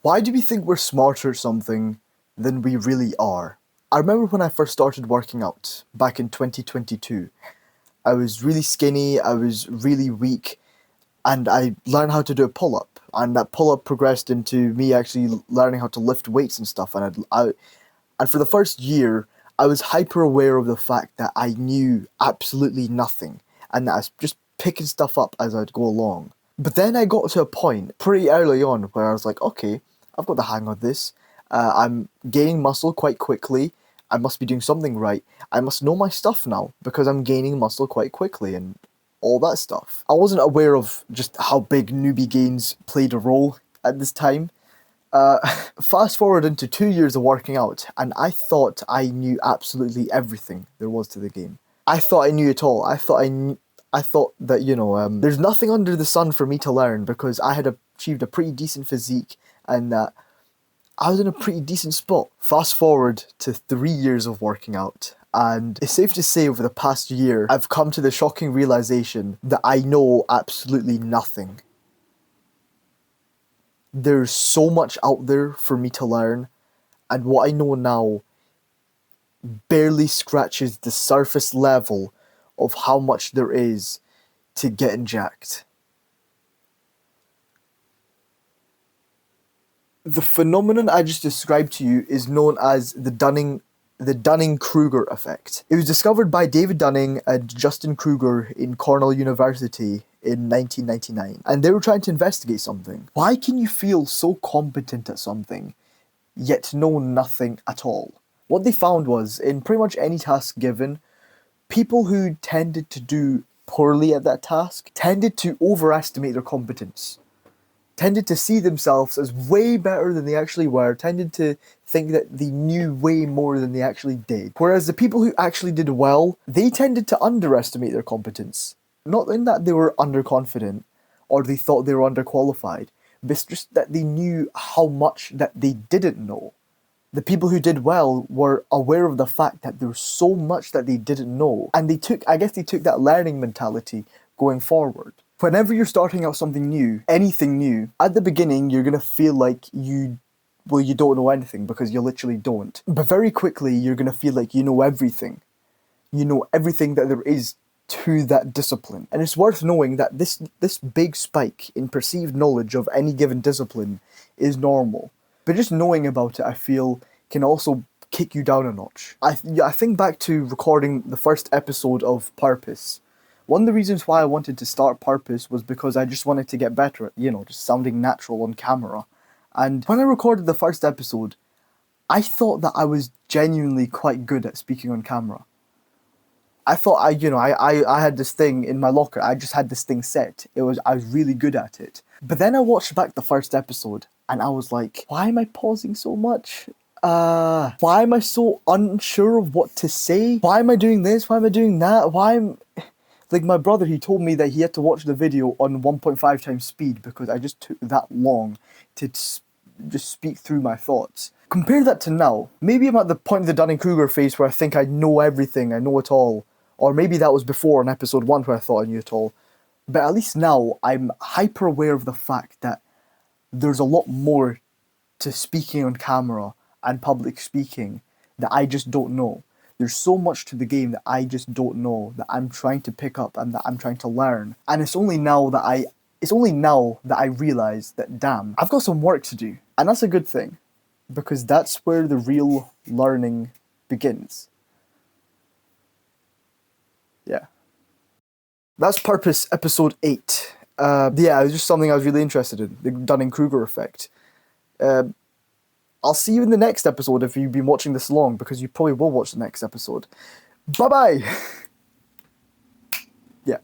Why do we think we're smarter at something than we really are? I remember when I first started working out back in 2022. I was really skinny, I was really weak, and I learned how to do a pull-up. And that pull-up progressed into me actually learning how to lift weights and stuff. And for the first year, I was hyper aware of the fact that I knew absolutely nothing, and that I was just picking stuff up as I'd go along. But then I got to a point pretty early on where I was like, okay, I've got the hang of this. I'm gaining muscle quite quickly. I must be doing something right. I must know my stuff now because I'm gaining muscle quite quickly and all that stuff. I wasn't aware of just how big newbie gains played a role at this time. Fast forward into 2 years of working out, and I thought I knew absolutely everything there was to the game. I thought I knew it all. I thought that, there's nothing under the sun for me to learn because I had achieved a pretty decent physique and that I was in a pretty decent spot. Fast forward to 3 years of working out, and it's safe to say over the past year, I've come to the shocking realization that I know absolutely nothing. There's so much out there for me to learn, and what I know now barely scratches the surface level of how much there is to getting jacked. The phenomenon I just described to you is known as the Dunning-Krueger effect. It was discovered by David Dunning and Justin Krueger in Cornell University in 1999, and they were trying to investigate something. Why can you feel so competent at something, yet know nothing at all? What they found was, in pretty much any task given, people who tended to do poorly at that task tended to overestimate their competence, tended to see themselves as way better than they actually were, tended to think that they knew way more than they actually did. Whereas the people who actually did well, they tended to underestimate their competence. Not in that they were underconfident or they thought they were underqualified, but it's just that they knew how much that they didn't know. The people who did well were aware of the fact that there was so much that they didn't know, and they took that learning mentality going forward. Whenever you're starting out something new, anything new, at the beginning you're going to feel like you don't know anything because you literally don't. But very quickly you're going to feel like you know everything. You know everything that there is to that discipline. And it's worth knowing that this big spike in perceived knowledge of any given discipline is normal. But just knowing about it, I feel, can also kick you down a notch. I think back to recording the first episode of Purpose. One of the reasons why I wanted to start Purpose was because I just wanted to get better at, just sounding natural on camera. And when I recorded the first episode, I thought that I was genuinely quite good at speaking on camera. I thought I had this thing in my locker. I just had this thing set. I was really good at it. But then I watched back the first episode and I was like, why am I pausing so much? Why am I so unsure of what to say? Why am I doing this? Why am I doing that? Like my brother, he told me that he had to watch the video on 1.5 times speed because I just took that long to just speak through my thoughts. Compare that to now. Maybe I'm at the point of the Dunning-Krueger phase where I think I know everything, I know it all. Or maybe that was before in episode 1 where I thought I knew it all. But at least now, I'm hyper aware of the fact that there's a lot more to speaking on camera and public speaking that I just don't know. There's so much to the game that I just don't know, that I'm trying to pick up and that I'm trying to learn. And it's only now that I realize that, damn, I've got some work to do. And that's a good thing, because that's where the real learning begins. Yeah. That's Purpose, episode 8. It was just something I was really interested in, the Dunning-Krueger effect. I'll see you in the next episode if you've been watching this long, because you probably will watch the next episode. Bye-bye! Yeah.